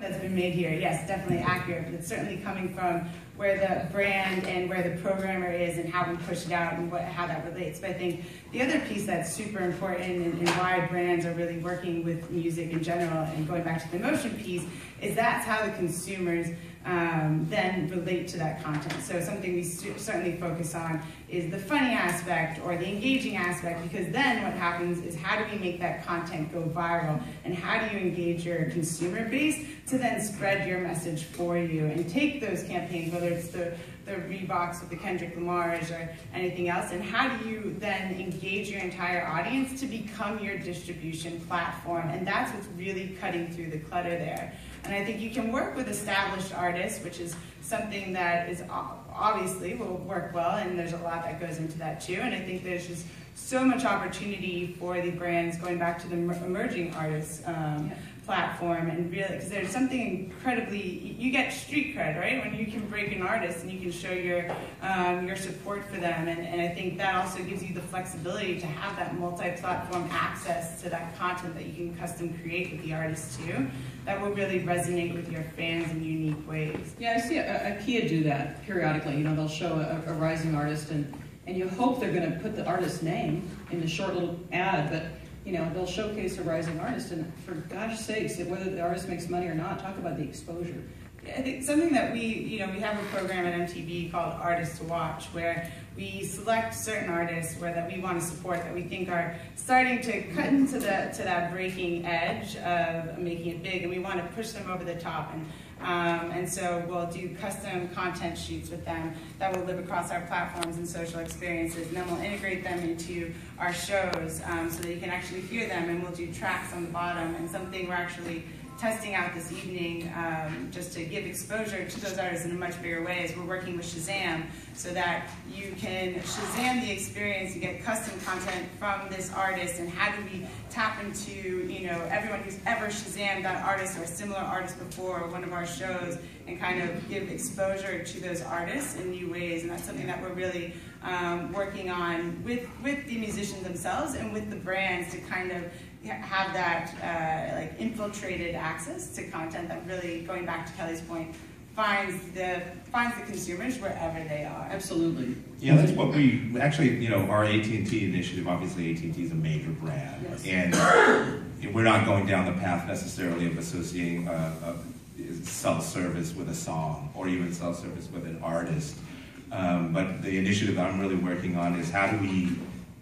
That's been made here, yes, definitely accurate, but it's certainly coming from where the brand and where the programmer is and how we push it out and how that relates. But I think the other piece that's super important and why brands are really working with music in general and going back to the emotion piece is that's how the consumers then relate to that content. So something we certainly focus on is the funny aspect or the engaging aspect, because then what happens is how do we make that content go viral and how do you engage your consumer base to then spread your message for you and take those campaigns, whether it's the Revolt with the Kendrick Lamars or anything else, and how do you then engage your entire audience to become your distribution platform? And that's what's really cutting through the clutter there. And I think you can work with established artists, which is something that is obviously will work well, and there's a lot that goes into that too. And I think there's just so much opportunity for the brands going back to the emerging artists platform, and really, because there's something incredibly, you get street cred, right? When you can break an artist and you can show your support for them, and I think that also gives you the flexibility to have that multi-platform access to that content that you can custom create with the artist too. That will really resonate with your fans in unique ways. Yeah, I see IKEA do that periodically. You know, they'll show a rising artist, and you hope they're going to put the artist's name in the short little ad, but you know, they'll showcase a rising artist, and for gosh sakes, whether the artist makes money or not, talk about the exposure. I think something that we have a program at MTV called Artists to Watch, where we select certain artists that we want to support, that we think are starting to cut into that breaking edge of making it big, and we want to push them over the top. And so we'll do custom content shoots with them that will live across our platforms and social experiences, and then we'll integrate them into our shows so that you can actually hear them, and we'll do tracks on the bottom. And something we're actually testing out this evening just to give exposure to those artists in a much bigger way is we're working with Shazam, so that you can Shazam the experience, you get custom content from this artist, and how do we tap into everyone who's ever Shazammed that artist or a similar artist before one of our shows, and kind of give exposure to those artists in new ways. And that's something that we're really working on with the musicians themselves and with the brands to kind of have that like infiltrated access to content that really, going back to Kelly's point, finds the consumers wherever they are. Absolutely. Yeah, that's what we actually, our AT&T initiative. Obviously, AT&T is a major brand, yes. And we're not going down the path necessarily of associating self-service with a song or even self-service with an artist. But the initiative that I'm really working on is how do we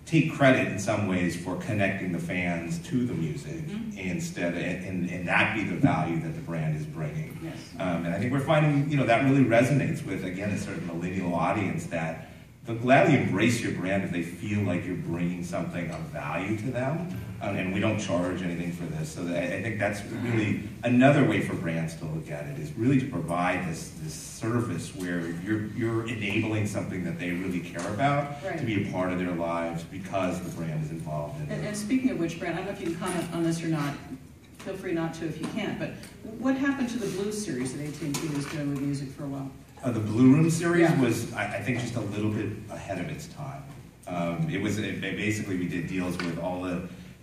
take credit in some ways for connecting the fans to the music instead, and that be the value that the brand is bringing. Yes. And I think we're finding, that really resonates with, again, a certain millennial audience that they'll gladly embrace your brand if they feel like you're bringing something of value to them. And we don't charge anything for this. So I think that's really another way for brands to look at it, is really to provide this service where you're enabling something that they really care about, right, to be a part of their lives because the brand is involved in it. And speaking of which brand, I don't know if you can comment on this or not. Feel free not to if you can't. But what happened to the Blues series that AT&T was doing with music for a while? The Blue Room series was, I think, just a little bit ahead of its time. Basically, we did deals with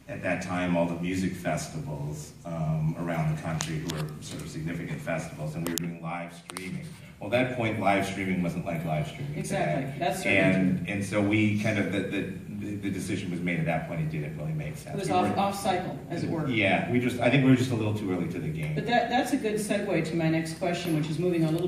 at that time, all the music festivals around the country, who were sort of significant festivals, and we were doing live streaming. Well, at that point, live streaming wasn't like live streaming exactly today. That's and so we kind of the decision was made at that point. It didn't really make sense. It was off cycle, as it were. Yeah, I think we were just a little too early to the game. But that's a good segue to my next question, which is moving a little